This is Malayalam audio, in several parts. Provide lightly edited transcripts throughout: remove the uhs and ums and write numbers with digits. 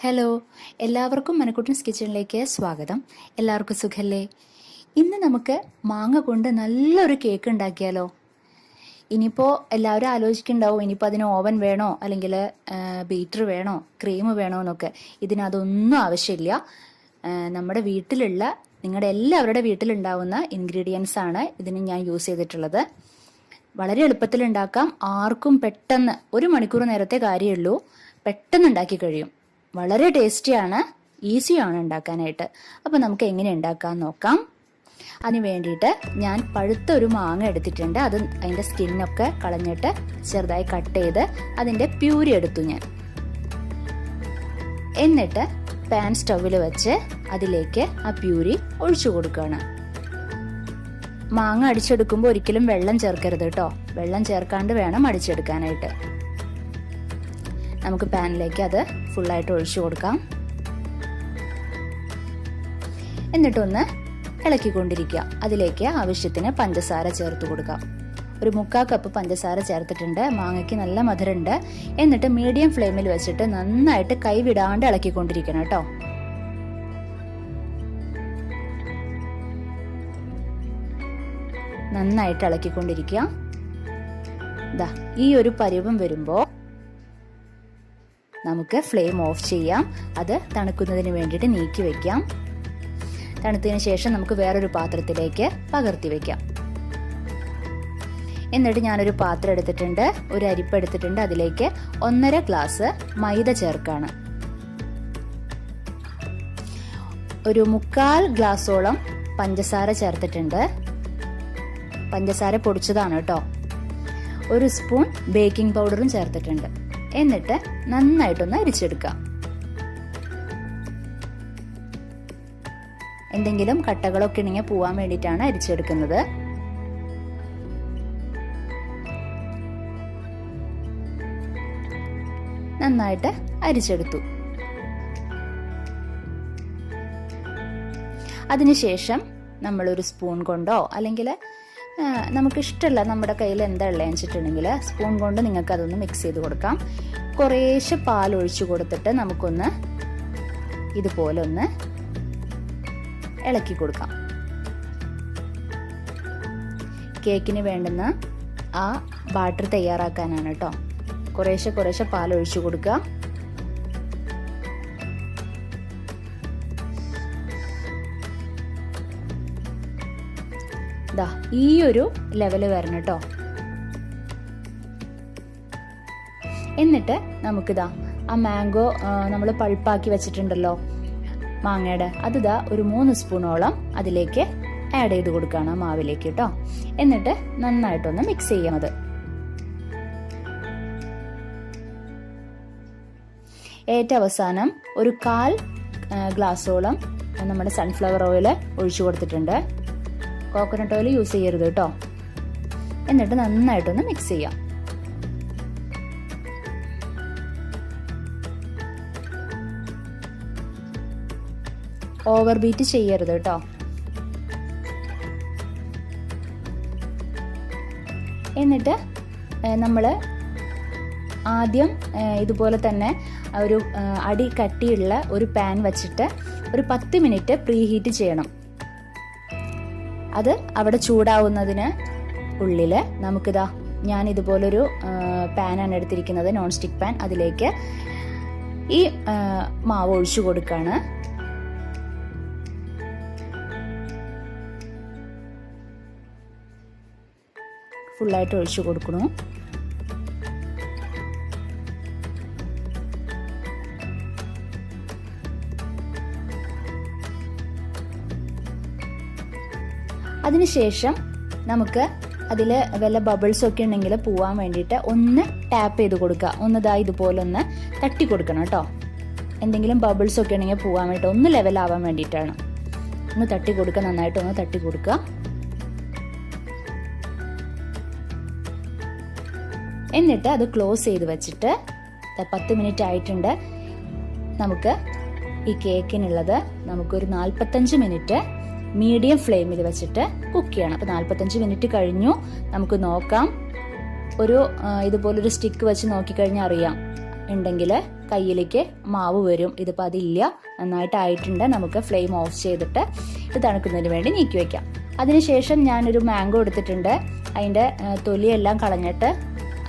ഹലോ, എല്ലാവർക്കും മനക്കുട്ടൻസ് കിച്ചണിലേക്ക് സ്വാഗതം. എല്ലാവർക്കും സുഖല്ലേ? ഇന്ന് നമുക്ക് മാങ്ങ കൊണ്ട് നല്ലൊരു കേക്ക് ഉണ്ടാക്കിയാലോ? ഇനിയിപ്പോൾ എല്ലാവരും ആലോചിക്കുന്നുണ്ടാവും, ഇനിയിപ്പോൾ അതിന് ഓവൻ വേണോ, അല്ലെങ്കിൽ ബീറ്റർ വേണോ, ക്രീം വേണോ എന്നൊക്കെ. ഇതിനതൊന്നും ആവശ്യമില്ല. നമ്മുടെ വീട്ടിലുള്ള, നിങ്ങളുടെ എല്ലാവരുടെ വീട്ടിലുണ്ടാവുന്ന ഇൻഗ്രീഡിയൻസ് ആണ് ഇതിന് ഞാൻ യൂസ് ചെയ്തിട്ടുള്ളത്. വളരെ എളുപ്പത്തിൽ ഉണ്ടാക്കാം. ആർക്കും പെട്ടെന്ന് 1 മണിക്കൂർ നേരത്തെ കാര്യമുള്ളൂ, പെട്ടെന്ന് ഉണ്ടാക്കി കഴിയും. വളരെ ടേസ്റ്റിയാണ്, ഈസിയാണ് ഉണ്ടാക്കാനായിട്ട്. അപ്പോൾ നമുക്ക് എങ്ങനെ ഉണ്ടാക്കാൻ നോക്കാം. അതിന് വേണ്ടിയിട്ട് ഞാൻ പഴുത്ത ഒരു മാങ്ങ എടുത്തിട്ടുണ്ട്. അത് അതിൻ്റെ സ്കിന്നൊക്കെ കളഞ്ഞിട്ട് ചെറുതായി കട്ട് ചെയ്ത് അതിൻ്റെ പ്യൂരി എടുത്തു ഞാൻ. എന്നിട്ട് പാൻ സ്റ്റൗവിൽ വെച്ച് അതിലേക്ക് ആ പ്യൂരി ഒഴിച്ചു കൊടുക്കുകയാണ്. മാങ്ങ അടിച്ചെടുക്കുമ്പോൾ ഒരിക്കലും വെള്ളം ചേർക്കരുത് കേട്ടോ. വെള്ളം ചേർക്കാണ്ട് വേണം അടിച്ചെടുക്കാനായിട്ട്. നമുക്ക് പാനിലേക്ക് അത് ഫുള്ളായിട്ട് ഒഴിച്ചു കൊടുക്കാം. എന്നിട്ടൊന്ന് ഇളക്കിക്കൊണ്ടിരിക്കുക. അതിലേക്ക് ആവശ്യത്തിന് പഞ്ചസാര ചേർത്ത് കൊടുക്കാം. ഒരു 3/4 കപ്പ് പഞ്ചസാര ചേർത്തിട്ടുണ്ട്. മാങ്ങയ്ക്ക് നല്ല മധുരമുണ്ട്. എന്നിട്ട് മീഡിയം ഫ്ലെയിമിൽ വെച്ചിട്ട് നന്നായിട്ട് കൈവിടാണ്ട് ഇളക്കിക്കൊണ്ടിരിക്കണം കേട്ടോ. നന്നായിട്ട് ഇളക്കിക്കൊണ്ടിരിക്കുക. ദാ ഈ ഒരു പരുവം വരുമ്പോൾ നമുക്ക് ഫ്ലെയിം ഓഫ് ചെയ്യാം. അത് തണുക്കുന്നതിന് വേണ്ടിയിട്ട് നീക്കി വെക്കാം. തണുത്തതിന് ശേഷം നമുക്ക് വേറൊരു പാത്രത്തിലേക്ക് പകർത്തി വെക്കാം. എന്നിട്ട് ഞാനൊരു പാത്രം എടുത്തിട്ടുണ്ട്, ഒരു അരിപ്പ എടുത്തിട്ടുണ്ട്. അതിലേക്ക് 1.5 ഗ്ലാസ് മൈദ ചേർക്കാണ്. ഒരു 3/4 ഗ്ലാസോളം പഞ്ചസാര ചേർത്തിട്ടുണ്ട്. പഞ്ചസാര പൊടിച്ചതാണ് കേട്ടോ. 1 സ്പൂൺ ബേക്കിംഗ് പൗഡറും ചേർത്തിട്ടുണ്ട്. എന്നിട്ട് നന്നായിട്ടൊന്ന് അരിച്ചെടുക്കാം. എന്തെങ്കിലും കട്ടകളൊക്കെ ഉണ്ടെങ്കിൽ പോവാൻ വേണ്ടിയിട്ടാണ് അരിച്ചെടുക്കുന്നത്. നന്നായിട്ട് അരിച്ചെടുത്തു. അതിനുശേഷം നമ്മളൊരു സ്പൂൺ കൊണ്ടോ അല്ലെങ്കിൽ നമുക്കിഷ്ടമുള്ള, നമ്മുടെ കയ്യിൽ എന്താ ഉള്ളതെന്ന് വെച്ചിട്ടുണ്ടെങ്കിൽ സ്പൂൺ കൊണ്ട് നിങ്ങൾക്ക് അതൊന്ന് മിക്സ് ചെയ്ത് കൊടുക്കാം. കുറേശ്ശെ പാൽ ഒഴിച്ചു കൊടുത്തിട്ട് നമുക്കൊന്ന് ഇതുപോലെ ഒന്ന് ഇളക്കി കൊടുക്കാം. കേക്കിന് വേണ്ടുന്ന ആ ബാറ്റർ തയ്യാറാക്കാനാണ് കേട്ടോ. കുറേശ്ശെ പാൽ ഒഴിച്ചു കൊടുക്കുക. ദാ ഈ ഒരു ലെവല് വരണം കേട്ടോ. എന്നിട്ട് നമുക്കിതാ ആ മാംഗോ നമ്മൾ പൾപ്പാക്കി വെച്ചിട്ടുണ്ടല്ലോ മാങ്ങയുടെ, അത് ഇതാ ഒരു 3 സ്പൂണോളം അതിലേക്ക് ആഡ് ചെയ്ത് കൊടുക്കുകയാണ് ആ മാവിലേക്ക് കേട്ടോ. എന്നിട്ട് നന്നായിട്ടൊന്ന് മിക്സ് ചെയ്യാം. അത് ഏറ്റവും അവസാനം ഒരു 1/4 ഗ്ലാസോളം നമ്മുടെ സൺഫ്ലവർ ഓയിൽ ഒഴിച്ചു കൊടുത്തിട്ടുണ്ട്. കോക്കനട്ട് ഓയിൽ യൂസ് ചെയ്യരുത് കേട്ടോ. എന്നിട്ട് നന്നായിട്ടൊന്ന് മിക്സ് ചെയ്യാം. ഓവർ ബീറ്റ് ചെയ്യരുത് കേട്ടോ. എന്നിട്ട് നമ്മൾ ആദ്യം ഇതുപോലെ തന്നെ ഒരു അടി കട്ടിയുള്ള ഒരു പാൻ വെച്ചിട്ട് ഒരു 10 മിനിറ്റ് പ്രീ ഹീറ്റ് ചെയ്യണം. അത് അവിടെ ചൂടാവുന്നതിന് ഉള്ളില് നമുക്കിതാ ഞാൻ ഇതുപോലൊരു പാനാണ് എടുത്തിരിക്കുന്നത്, നോൺ സ്റ്റിക്ക് പാൻ. അതിലേക്ക് ഈ മാവ് ഒഴിച്ചു കൊടുക്കാണ്. ഫുള്ളായിട്ട് ഒഴിച്ചു കൊടുക്കണു. അതിനുശേഷം നമുക്ക് അതിൽ വല്ല ബബിൾസ് ഒക്കെ ഉണ്ടെങ്കിൽ പോവാൻ വേണ്ടിയിട്ട് ഒന്ന് ടാപ്പ് ചെയ്ത് കൊടുക്കുക. ഒന്നിതാ ഇതുപോലെ ഒന്ന് തട്ടി കൊടുക്കണം കേട്ടോ. എന്തെങ്കിലും ബബിൾസ് ഒക്കെ ഉണ്ടെങ്കിൽ പോവാൻ വേണ്ടിയിട്ട് ഒന്ന് ലെവലാവാൻ വേണ്ടിയിട്ടാണ്. ഒന്ന് തട്ടി കൊടുക്കുക, നന്നായിട്ട് ഒന്ന് തട്ടി കൊടുക്കുക. എന്നിട്ട് അത് ക്ലോസ് ചെയ്ത് വെച്ചിട്ട് 10 മിനിറ്റ് ആയിട്ടുണ്ട്. നമുക്ക് ഈ കേക്കിനുള്ളത് നമുക്കൊരു 45 മിനിറ്റ് മീഡിയം ഫ്ലെയിമിൽ വെച്ചിട്ട് കുക്ക് ചെയ്യണം. അപ്പോൾ 45 മിനിറ്റ് കഴിഞ്ഞു. നമുക്ക് നോക്കാം. ഇതുപോലൊരു സ്റ്റിക്ക് വെച്ച് നോക്കിക്കഴിഞ്ഞാൽ അറിയാം ഉണ്ടെങ്കിൽ കയ്യിലേക്ക് മാവ് വരും. ഇതിപ്പോൾ അതില്ല, നന്നായിട്ടായിട്ടുണ്ട്. നമുക്ക് ഫ്ലെയിം ഓഫ് ചെയ്തിട്ട് ഇത് തണുക്കുന്നതിന് വേണ്ടി നീക്കി വയ്ക്കാം. അതിനുശേഷം ഞാനൊരു മാംഗോ എടുത്തിട്ടുണ്ട്. അതിൻ്റെ തൊലിയെല്ലാം കളഞ്ഞിട്ട്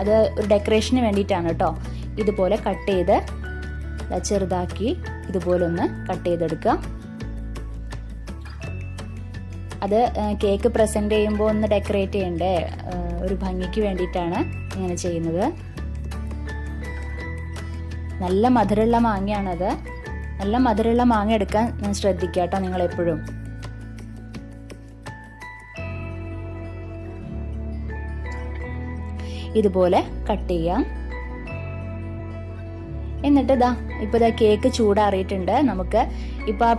അത് ഒരു ഡെക്കറേഷന് വേണ്ടിയിട്ടാണ് കേട്ടോ. ഇതുപോലെ കട്ട് ചെയ്ത് ചെറുതാക്കി ഇതുപോലെ ഒന്ന് കട്ട് ചെയ്തെടുക്കുക. അത് കേക്ക് പ്രസന്റ് ചെയ്യുമ്പോൾ ഒന്ന് ഡെക്കറേറ്റ് ചെയ്യണ്ടേ, ഒരു ഭംഗിക്ക് വേണ്ടിയിട്ടാണ് ഇങ്ങനെ ചെയ്യുന്നത്. നല്ല മധുരമുള്ള മാങ്ങയാണത്. നല്ല മധുരമുള്ള മാങ്ങ എടുക്കാൻ ശ്രദ്ധിക്കുക കേട്ടോ നിങ്ങൾ എപ്പോഴും. ഇതുപോലെ കട്ട് ചെയ്യാം. എന്നിട്ട് ഇപ്പോൾ കേക്ക് ചൂടാറിയിട്ടുണ്ട്. നമുക്ക് ഇപ്പോൾ ആ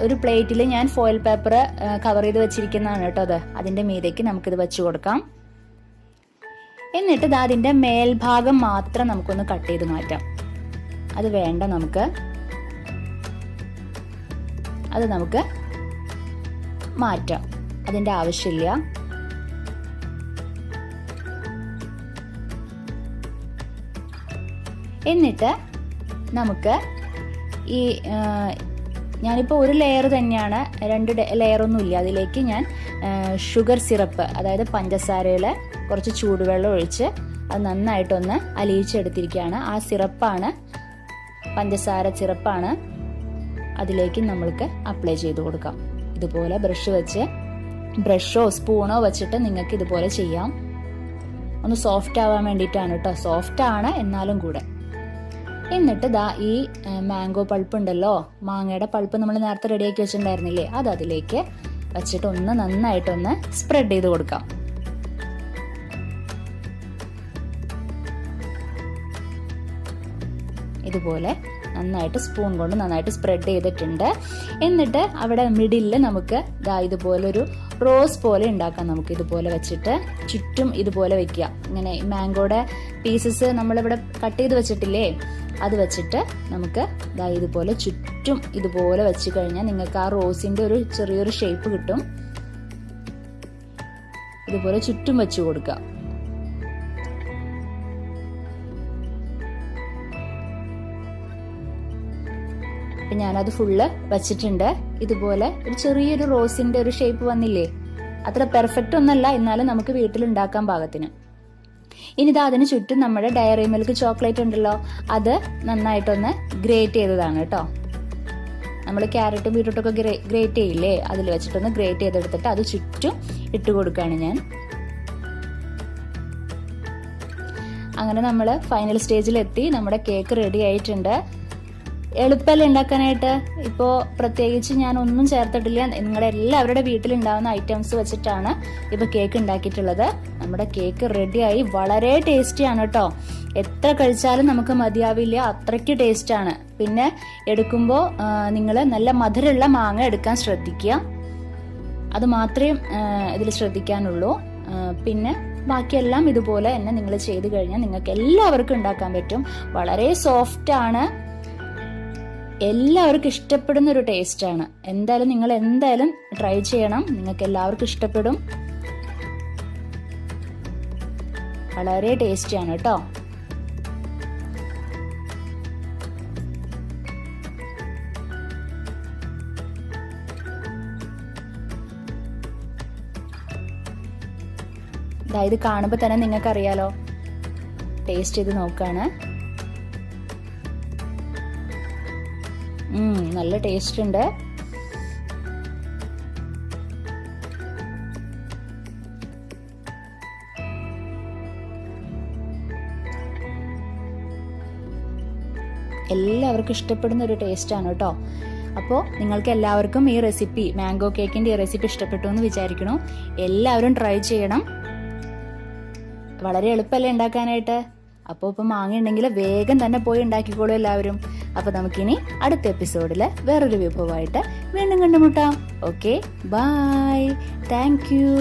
ഒരു പ്ലേറ്റിൽ ഞാൻ ഫോയിൽ പേപ്പർ കവർ ചെയ്ത് വെച്ചിരിക്കുന്നതാണ് കേട്ടോ അത്. അതിൻ്റെ മീതേക്ക് നമുക്കിത് വെച്ച് കൊടുക്കാം. എന്നിട്ട് അതിൻ്റെ മേൽഭാഗം മാത്രം നമുക്കൊന്ന് കട്ട് ചെയ്ത് മാറ്റാം. അത് വേണ്ട, നമുക്ക് മാറ്റാം. അതിൻ്റെ ആവശ്യമില്ല. എന്നിട്ട് നമുക്ക് ഈ ഞാനിപ്പോൾ ഒരു ലെയർ തന്നെയാണ്, 2 ലെയറൊന്നും ഇല്ല. അതിലേക്ക് ഞാൻ ഷുഗർ സിറപ്പ്, അതായത് പഞ്ചസാരയിൽ കുറച്ച് ചൂടുവെള്ളം ഒഴിച്ച് അത് നന്നായിട്ടൊന്ന് അലിയിച്ചെടുത്തിരിക്കുകയാണ്. ആ സിറപ്പാണ്, പഞ്ചസാര സിറപ്പാണ്. അതിലേക്ക് നമ്മൾക്ക് അപ്ലൈ ചെയ്ത് കൊടുക്കാം. ഇതുപോലെ ബ്രഷോ സ്പൂണോ വെച്ചിട്ട് നിങ്ങൾക്ക് ഇതുപോലെ ചെയ്യാം. ഒന്ന് സോഫ്റ്റ് ആവാൻ വേണ്ടിയിട്ടാണ് കേട്ടോ. സോഫ്റ്റ് ആണ് എന്നാലും കൂടെ. എന്നിട്ട് ഈ മാംഗോ പൾപ്പ് ഉണ്ടല്ലോ, മാങ്ങയുടെ പൾപ്പ് നമ്മൾ നേരത്തെ റെഡിയാക്കി വെച്ചിട്ടുണ്ടായിരുന്നില്ലേ, അത് അതിലേക്ക് വെച്ചിട്ട് നന്നായിട്ടൊന്ന് സ്പ്രെഡ് ചെയ്ത് കൊടുക്കാം. ഇതുപോലെ നന്നായിട്ട് സ്പൂൺ കൊണ്ട് നന്നായിട്ട് സ്പ്രെഡ് ചെയ്തിട്ടുണ്ട്. എന്നിട്ട് അവിടെ മിഡിലിൽ നമുക്ക് ഇതുപോലൊരു റോസ് പോലെ ഉണ്ടാക്കാം. നമുക്ക് ഇതുപോലെ വെച്ചിട്ട് ചുറ്റും ഇതുപോലെ വെക്കുക. ഇങ്ങനെ മാംഗോയുടെ പീസസ് നമ്മളിവിടെ കട്ട് ചെയ്ത് വെച്ചിട്ടില്ലേ, അത് വെച്ചിട്ട് നമുക്ക് ഇതുപോലെ ചുറ്റും ഇതുപോലെ വെച്ച് കഴിഞ്ഞാൽ നിങ്ങൾക്ക് ആ റോസിന്റെ ഒരു ചെറിയൊരു ഷേപ്പ് കിട്ടും. ഇതുപോലെ ചുറ്റും വെച്ച് കൊടുക്കുക. അപ്പം ഞാനത് ഫുള്ള് വെച്ചിട്ടുണ്ട്. ഇതുപോലെ ഒരു ചെറിയൊരു റോസിന്റെ ഒരു ഷേപ്പ് വന്നില്ലേ, അത്ര പെർഫെക്റ്റ് ഒന്നല്ല, എന്നാലും നമുക്ക് വീട്ടിൽ ഉണ്ടാക്കാൻ പാകത്തിന്. ഇനി അതിന് ചുറ്റും നമ്മുടെ ഡയറി മിൽക്ക് ചോക്ലേറ്റ് ഉണ്ടല്ലോ, അത് നന്നായിട്ടൊന്ന് ഗ്രേറ്റ് ചെയ്തതാണ് കേട്ടോ. നമ്മൾ ക്യാരറ്റും ബീട്രൂട്ടൊക്കെ ഗ്രേറ്റ് ചെയ്യില്ലേ, അതിൽ വെച്ചിട്ടൊന്ന് ഗ്രേറ്റ് ചെയ്തെടുത്തിട്ട് അത് ചുറ്റും ഇട്ട് കൊടുക്കുകയാണ് ഞാൻ. അങ്ങനെ നമ്മൾ ഫൈനൽ സ്റ്റേജിലെത്തി. നമ്മുടെ കേക്ക് റെഡി ആയിട്ടുണ്ട്. എളുപ്പമല്ലേ ഉണ്ടാക്കാനായിട്ട്. ഇപ്പോൾ പ്രത്യേകിച്ച് ഞാൻ ഒന്നും ചേർത്തിട്ടില്ല. നിങ്ങളുടെ എല്ലാവരുടെ വീട്ടിലുണ്ടാവുന്ന ഐറ്റംസ് വെച്ചിട്ടാണ് ഇപ്പോൾ കേക്ക് ഉണ്ടാക്കിയിട്ടുള്ളത്. നമ്മുടെ കേക്ക് റെഡിയായി. വളരെ ടേസ്റ്റിയാണ് കേട്ടോ. എത്ര കഴിച്ചാലും നമുക്ക് മതിയാവില്ല, അത്രയ്ക്ക് ടേസ്റ്റാണ്. പിന്നെ എടുക്കുമ്പോൾ നിങ്ങൾ നല്ല മധുരമുള്ള മാങ്ങ എടുക്കാൻ ശ്രദ്ധിക്കുക. അത് മാത്രമേ ഇതിൽ ശ്രദ്ധിക്കാനുള്ളൂ. പിന്നെ ബാക്കിയെല്ലാം ഇതുപോലെ തന്നെ നിങ്ങൾ ചെയ്ത് കഴിഞ്ഞാൽ നിങ്ങൾക്ക് എല്ലാവർക്കും ഉണ്ടാക്കാൻ പറ്റും. വളരെ സോഫ്റ്റ് ആണ്, എല്ലാവർക്കും ഇഷ്ടപ്പെടുന്ന ഒരു ടേസ്റ്റാണ്. നിങ്ങൾ എന്തായാലും ട്രൈ ചെയ്യണം. നിങ്ങൾക്ക് എല്ലാവർക്കും ഇഷ്ടപ്പെടും. വളരെ ടേസ്റ്റിയാണ് കേട്ടോ. ഇത് കാണുമ്പോൾ തന്നെ നിങ്ങൾക്ക് അറിയാലോ. ടേസ്റ്റ് ചെയ്ത് നോക്കാണ്. നല്ല ടേസ്റ്റ് ഉണ്ട്. എല്ലാവർക്കും ഇഷ്ടപ്പെടുന്ന ഒരു ടേസ്റ്റാണ് കേട്ടോ. അപ്പോൾ നിങ്ങൾക്ക് എല്ലാവർക്കും ഈ റെസിപ്പി, മാംഗോ കേക്കിൻ്റെ ഈ റെസിപ്പി ഇഷ്ടപ്പെട്ടു എന്ന് വിചാരിക്കണു. എല്ലാവരും ട്രൈ ചെയ്യണം. വളരെ എളുപ്പമല്ലേ ഉണ്ടാക്കാനായിട്ട്. അപ്പോൾ ഇപ്പം മാങ്ങ ഉണ്ടെങ്കിൽ വേഗം തന്നെ പോയി ഉണ്ടാക്കിക്കോളൂ എല്ലാവരും. അപ്പോൾ നമുക്കിനി അടുത്ത എപ്പിസോഡിൽ വേറൊരു വിഭവമായിട്ട് വീണ്ടും കണ്ടുമുട്ടാം. Okay, bye, thank U.